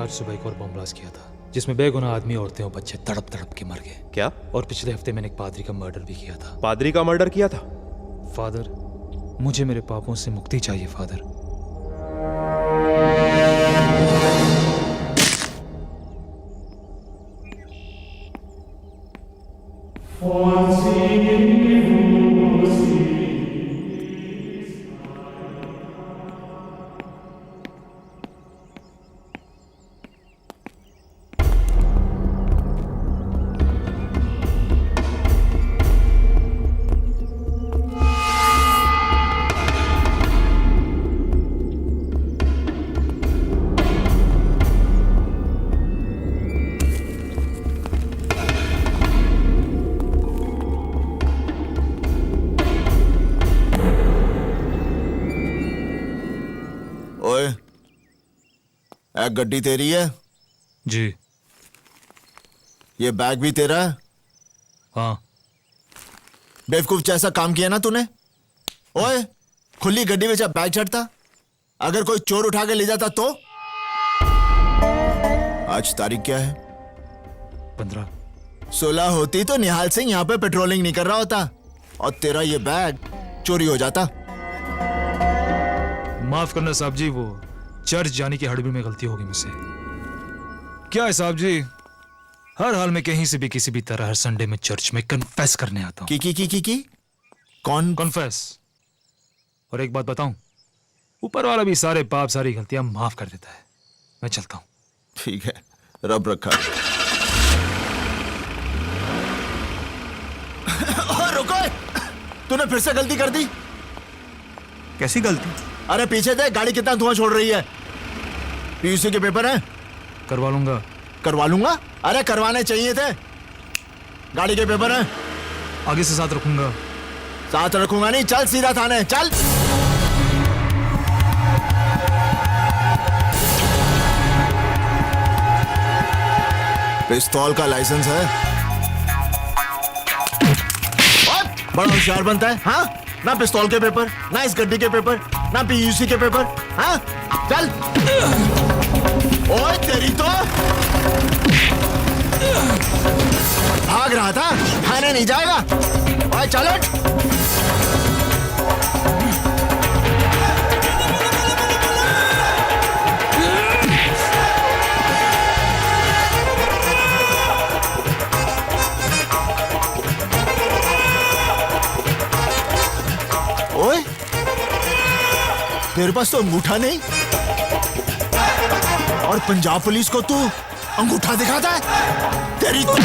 आज सुबह एक और बम ब्लास्ट किया था जिसमें बेगुनाह आदमी, औरतें और बच्चे तड़प तड़प के मर गए। क्या? और पिछले हफ्ते मैंने एक पादरी का मर्डर भी किया था। पादरी का मर्डर किया था? फादर, मुझे मेरे पापों से मुक्ति चाहिए फादर। ओए, गड्डी तेरी है? जी। ये बैग भी तेरा है? हाँ। बेवकूफ जैसा काम किया ना तूने। ओए, खुली गड्डी में जब बैग चढ़ता, अगर कोई चोर उठा के ले जाता तो? आज तारीख क्या है? 15। 16 होती तो निहाल सिंह यहाँ पे पेट्रोलिंग नहीं कर रहा होता और तेरा ये बैग चोरी हो जाता। माफ करना साहब जी, वो चर्च जाने की हड़बड़ी में गलती होगी मुझसे। क्या है साहब जी, हर हाल में कहीं से भी किसी भी तरह हर संडे में चर्च में कन्फेस करने आता हूँ। की कौन? कन्फेस। और एक बात बताऊं, ऊपर वाला भी सारे पाप सारी गलतियां माफ कर देता है। मैं चलता हूं। ठीक है, रब रखा। और रुको, तूने फिर से गलती कर दी। कैसी गलती? अरे पीछे देख, गाड़ी कितना धुआं छोड़ रही है। पीयूसी के पेपर हैं? करवा लूंगा। करवा लूंगा? अरे करवाने चाहिए थे। गाड़ी के पेपर हैं? आगे से साथ रखूंगा। साथ रखूंगा नहीं, चल सीधा थाने चल। पिस्तौल का लाइसेंस है? बड़ा होशियार बनता है हाँ? ना पिस्तौल के पेपर, ना इस गड्डी के पेपर, ना पीयूसी के पेपर। हाँ चल। ओए तेरी तो भाग रहा था, थाने नहीं जाएगा। ओए चल हट। ओए तेरे पास तो अंगूठा नहीं और पंजाब पुलिस को तू अंगूठा दिखाता है। तेरी तो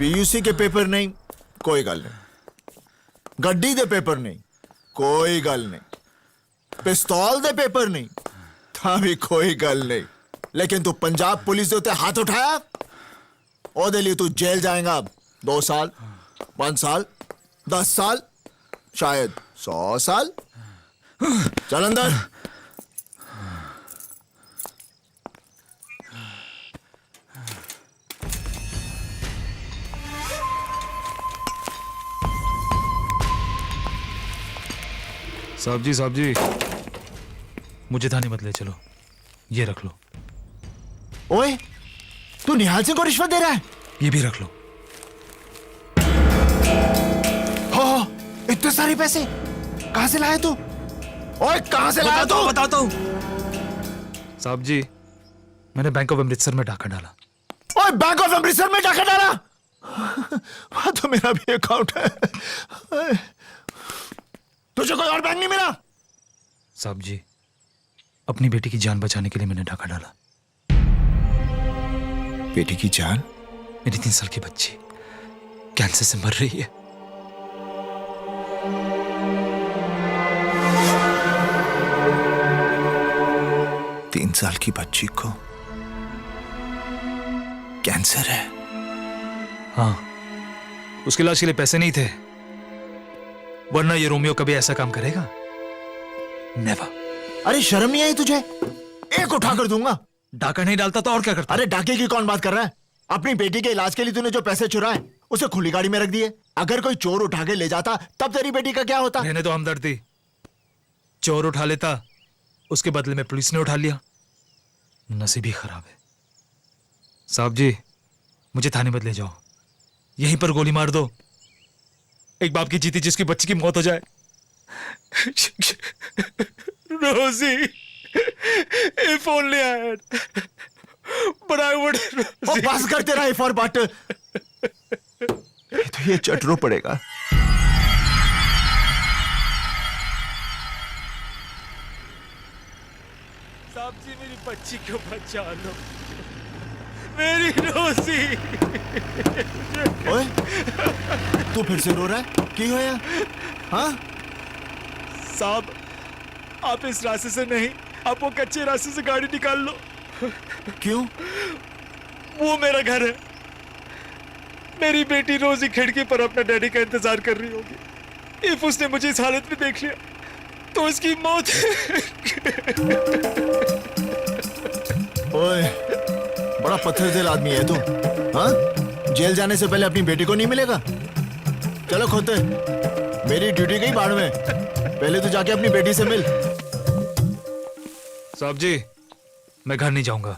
पीयूसी के पेपर नहीं, कोई गल नहीं। गड्डी दे पेपर नहीं, कोई गल नहीं। पिस्तौल दे पेपर नहीं, था भी कोई गल नहीं। लेकिन तू पंजाब पुलिस दे उत्ते हाथ उठाया, ओदे लिए तू जेल जाएगा। 2 साल, 5 साल, 10 साल, शायद 100 साल। चल अंदर। साहब जी, मुझे थाने मत ले चलो, ये रख लो। ओए तू निहाल सिंह को रिश्वत दे रहा है? ये भी रख लो। हो, इतने सारे पैसे कहां से लाए तू? ओए कहां से लाया तू? बताता हूं साहब जी, मैंने बैंक ऑफ अमृतसर में डाका डाला। ओए बैंक ऑफ अमृतसर में डाका डाला? वहां तो मेरा भी अकाउंट है। तुझे कोई और बैंक नहीं मिला? साहब जी, अपनी बेटी की जान बचाने के लिए मैंने डाका डाला। बेटी की जान? मेरी 3 साल की बच्ची कैंसर से मर रही है। 3 साल की बच्ची को कैंसर है? हाँ, उसके इलाज के लिए पैसे नहीं थे, वरना ये रोमियो कभी ऐसा काम करेगा? नेवर। अरे शर्म नहीं आई तुझे? एक उठा कर दूंगा। डाका नहीं डालता तो और क्या करता? अरे डाके की कौन बात कर रहा है? अपनी बेटी के इलाज के लिए तूने जो पैसे चुराए उसे खुली गाड़ी में रख दिए। अगर कोई चोर उठा के ले जाता तब तेरी बेटी का क्या होता? रहने तो हमदर्दी। चोर उठा लेता, उसके बदले में पुलिस ने उठा लिया। नसीब ही खराब है। साहब जी, मुझे थाने में ले जाओ, यहीं पर गोली मार दो। एक बाप की जीती जिसकी बच्ची की मौत हो जाए। रोजी, if only I had, but I would. ओ बस कर तेरा if और but। तो ये चटरो पड़ेगा। साहब जी, मेरी बच्ची को बचा लो, मेरी रोजी। ओए, तू फिर से रो रहा है? क्यों होया? हाँ? साहब, आप इस रास्ते से नहीं, आप वो कच्चे रास्ते से गाड़ी निकाल लो। क्यों? वो मेरा घर है। मेरी बेटी रोजी खिड़की पर अपना डैडी का इंतजार कर रही होगी। इफ उसने मुझे इस हालत में देख लिया तो उसकी मौत। ओए, बड़ा पत्थर दिल आदमी है तू। हाँ? जेल जाने से पहले अपनी बेटी को नहीं मिलेगा? चलो खोते, मेरी ड्यूटी गई बाढ़ में। पहले तो जाके अपनी बेटी से मिल। साहब जी, मैं घर नहीं जाऊंगा,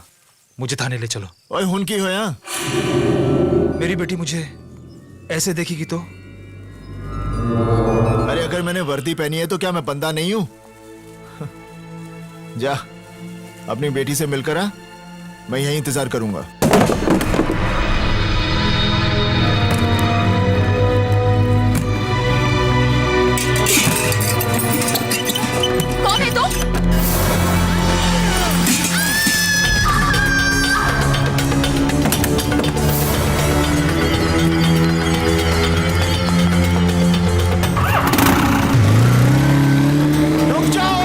मुझे थाने ले चलो। ओए हुन की होया? मेरी बेटी मुझे ऐसे देखेगी तो? अरे अगर मैंने वर्दी पहनी है तो क्या मैं बंदा नहीं हूं? जा, अपनी बेटी से मिलकर आ, मैं यहीं इंतजार करूंगा। कौन है तुम? रुक जाओ!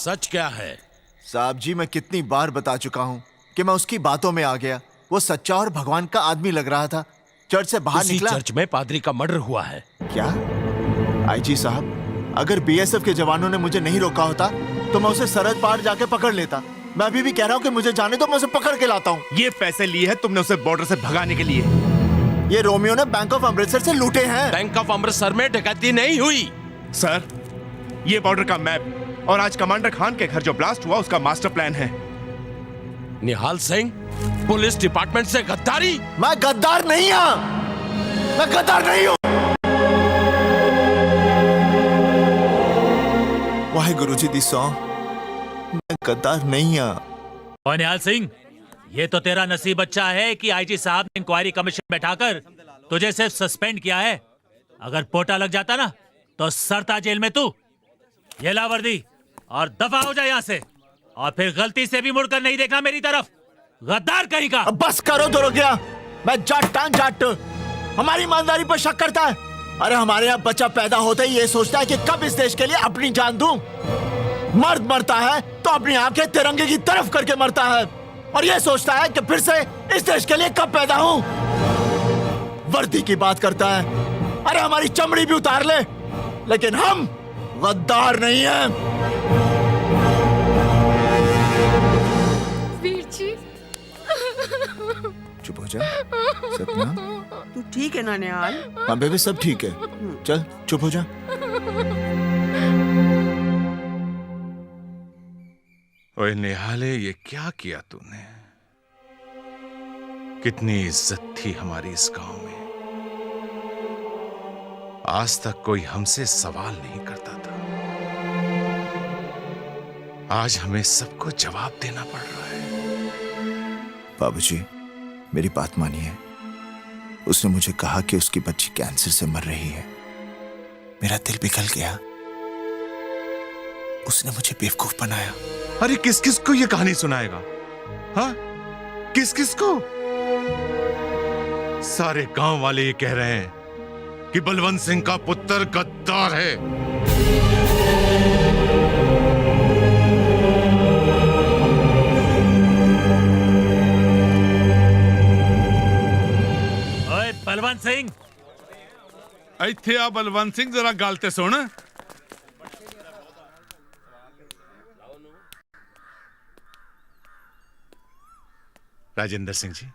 सच क्या है? साहब जी, मैं कितनी बार बता चुका हूं कि मैं उसकी बातों में आ गया। वो सच्चा और भगवान का आदमी लग रहा था। चर्च से बाहर उसी निकला। चर्च में पादरी का मर्डर हुआ है। क्या? आईजी साहब, अगर बीएसएफ के जवानों ने मुझे नहीं रोका होता तो मैं उसे सरहद पार जाके पकड़ लेता। मैं अभी भी कह रहा हूं कि मुझे जाने दो, मैं उसे पकड़ के लाता हूं। ये पैसे लिए हैं तुमने उसे बॉर्डर से भगाने के लिए? ये रोमियो ने बैंक ऑफ अमृतसर से लूटे हैं। बैंक ऑफ अमृतसर में डकैती नहीं हुई। सर, ये बॉर्डर का मैप और आज कमांडर खान के घर जो ब्लास्ट हुआ उसका मास्टर प्लान है। निहाल सिंह, पुलिस डिपार्टमेंट से गद्दारी? मैं गद्दार नहीं हूं, मैं गद्दार नहीं हूं। वाहे गुरुजी दी सौ, मैं गद्दार नहीं हूं। और निहाल सिंह, ये तो तेरा नसीब अच्छा है कि आईजी साहब ने इंक्वायरी कमीशन बैठाकर तुझे सिर्फ सस्पेंड किया है। अगर पोटा लग जाता ना तो सरता जेल में तू। ये ला वर्दी और दफा हो जाए यहाँ से, और फिर गलती से भी मुड़कर नहीं देखना मेरी तरफ, गद्दार कहीं का। अब बस करो दरोगिया, मैं जाट हमारी ईमानदारी पर शक करता है। अरे हमारे यहाँ बच्चा पैदा होते ही ये सोचता है कि कब इस देश के लिए अपनी जान दूं। मर्द मरता है तो अपनी आंखें तिरंगे की तरफ करके मरता है, और ये सोचता है कि फिर से इस देश के लिए कब पैदा हूं। वर्दी की बात करता है, अरे हमारी चमड़ी भी उतार ले, लेकिन हम गद्दार नहीं हैं। वीर जी, चुप हो जा सपना। तू ठीक है ना निहाल? हाँ बेबी सब ठीक है, चल चुप हो जा। ओए निहाले, ये क्या किया तूने? कितनी इज्जत थी हमारी इस गांव में, आज तक कोई हमसे सवाल नहीं करता था, आज हमें सबको जवाब देना पड़ रहा है। बाबूजी मेरी बात मानिए, उसने मुझे कहा कि उसकी बच्ची कैंसर से मर रही है। मेरा दिल पिघल गया, उसने मुझे बेवकूफ बनाया। अरे किस किस को ये कहानी सुनाएगा? हाँ, किस किस को? सारे गांव वाले ये कह रहे हैं कि बलवंत सिंह का पुत्र गद्दार है। ओए बलवंत सिंह, ਇੱਥੇ ਆ ਬਲਵੰਤ ਸਿੰਘ, जरा ਗੱਲ ਤੇ ਸੁਣ। राजेंद्र सिंह जी,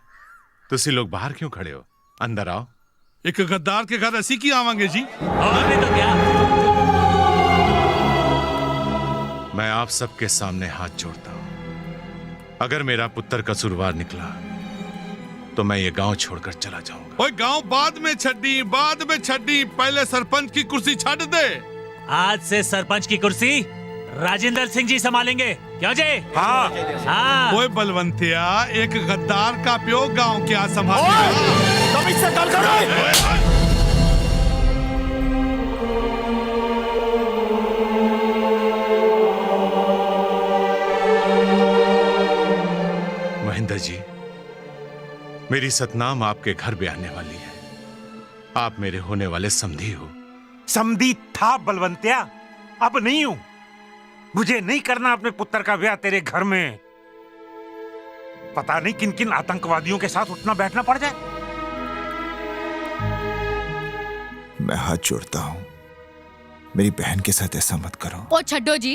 तुसी लोग बाहर क्यों खड़े हो? अंदर आओ। ਇੱਕ ਗੱਦਾਰ के घर ਅਸੀਂ ਕੀ ਆਵਾਂਗੇ जी? और नहीं तो क्या। मैं आप सबके सामने हाथ जोड़ता हूं, अगर मेरा पुत्र कसूरवार निकला तो मैं ये गांव छोड़कर चला जाऊंगा। ओए गांव बाद में छड्डी, पहले सरपंच की कुर्सी छड़ दे। आज से सरपंच की कुर्सी राजेंद्र सिंह जी संभालेंगे, क्यों जी? हाँ। हाँ। ओए बलवंतिया, एक गद्दार का प्यो गांव क्या संभालेगा? तुम इससे गल करो। महेंद्र जी, मेरी सतनाम आपके घर भी आने वाली है। आप मेरे होने वाले समधी हो। समधी था बलवंतिया, अब नहीं हूं। मुझे नहीं करना अपने पुत्र का ब्याह तेरे घर में। पता नहीं किन किन आतंकवादियों के साथ उठना बैठना पड़ जाए। मैं हाथ जोड़ता हूं, मेरी बहन के साथ ऐसा मत करो। ओ छड्डो जी,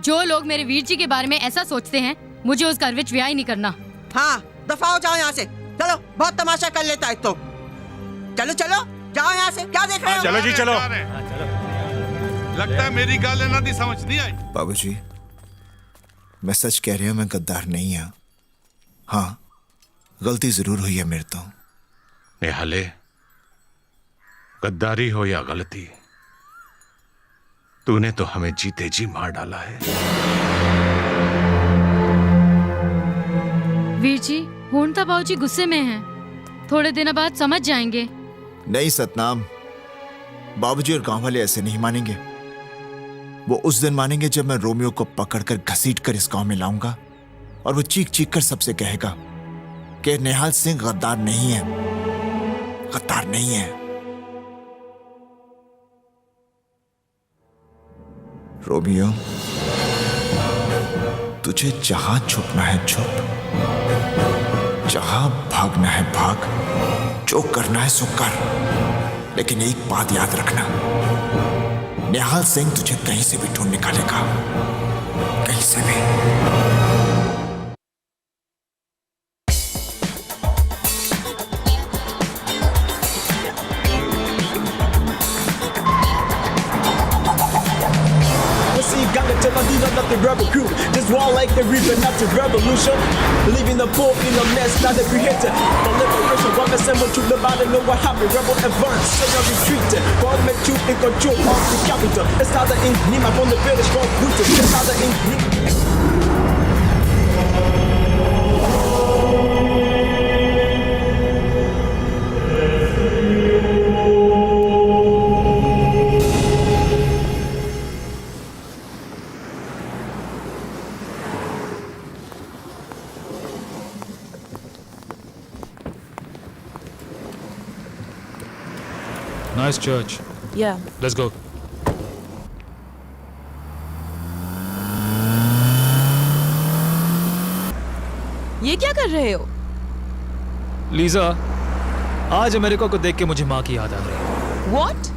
जो लोग मेरे वीर जी के बारे में ऐसा सोचते हैं, मुझे उस घर विच ब्याह ही नहीं करना। हाँ, दफा हो जाओ यहाँ से। चलो, बहुत तमाशा कर लेता है तो। चलो चलो, जाओ यहाँ से। क्या देख रहे हो? चलो जी, चलो। लगता है मेरी गाल ਇਹਨਾਂ ਦੀ समझ नहीं आई। बाबूजी, मैं सच कह रही हूं, मैं गद्दार नहीं हूं। हाँ, गलती जरूर हुई है मेरे तो। निहाले, गद्दारी हो या गलती, तूने तो हमें जीते जी मार डाला है। वीर जी, होनता बाबूजी गुस्से में हैं। थोड़े दिन बाद समझ जाएंगे। नहीं सतनाम, बाबूजी और गांव वाले ऐसे नहीं मानेंगे। वो उस दिन मानेंगे जब मैं रोमियो को पकड़कर घसीटकर इस गांव में लाऊंगा, और वो चीख चीख कर सबसे कहेगा कि निहाल सिंह गद्दार नहीं है, गद्दार नहीं है। रोमियो, तुझे जहां छुपना है छुप, जहां भागना है भाग, जो करना है सो कर, लेकिन एक बात याद रखना, निहाल सिंह तुझे कहीं से भी ढूंढ निकालेगा, कहीं से भी। Not the rebel crew, just war like the reaper, not the revolution. Leaving the poor in a mess, not the creator. The liberation, one assemble to the body, know what happened. Rebel advance, say you're retreated. Government you in control of the capital. It's not the ink, Nima from the village, from Brutus. It's not the ink. Nice church. Yeah. Let's go. ये क्या कर रहे हो? Lisa, आज America को देख के मुझे माँ की याद आ रही है। What?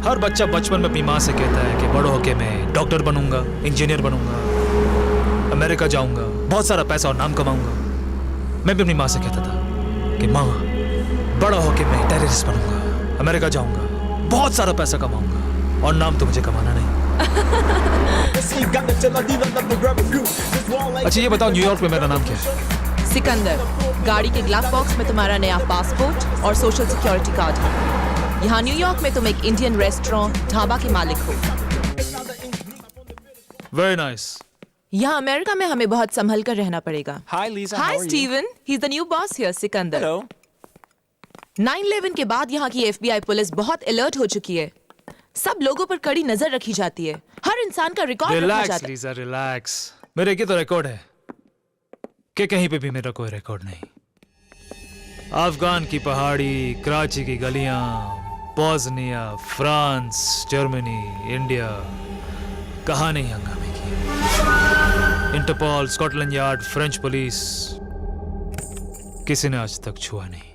हर बच्चा बचपन में अपनी माँ से कहता है कि बड़ो होके मैं डॉक्टर बनूंगा, इंजीनियर बनूंगा, अमेरिका जाऊंगा, बहुत सारा पैसा और नाम कमाऊंगा। मैं भी अपनी माँ से कहता था कि माँ, बड़ा होके मैं टेररिस्ट बनूंगा, अमेरिका जाऊंगा, बहुत सारा पैसा कमाऊंगा और नाम तो मुझे कमाना नहीं। अच्छा ये बताओ, न्यूयॉर्क में मेरा नाम क्या है? सिकंदर। गाड़ी के ग्लव बॉक्स में तुम्हारा नया पासपोर्ट और सोशल सिक्योरिटी कार्ड है। यहाँ न्यूयॉर्क में तुम एक इंडियन रेस्टोरेंट ढाबा के मालिक हो। Very nice. यहाँ अमेरिका में हमें बहुत संभल कर रहना पड़ेगा। Hi, Lisa. Hi, How are you? Steven. He's the new boss here, Sikandar. Hello. 9/11 के बाद यहाँ की FBI पुलिस बहुत अलर्ट हो चुकी है। सब लोगों पर कड़ी नजर रखी जाती है। हर इंसान का रिकॉर्ड रखा रिलैक्स जाता है। Lisa, relax. मेरे की तो रिकॉर्ड है कि कहीं पे भी मेरा कोई रिकॉर्ड नहीं। अफगान की पहाड़ी, कराची की गलियां, बोस्निया, फ्रांस, जर्मनी, इंडिया, कहाँ नहीं हंगामे की। Interpol, Scotland Yard, French police, किसी ने आज तक छुआ नहीं।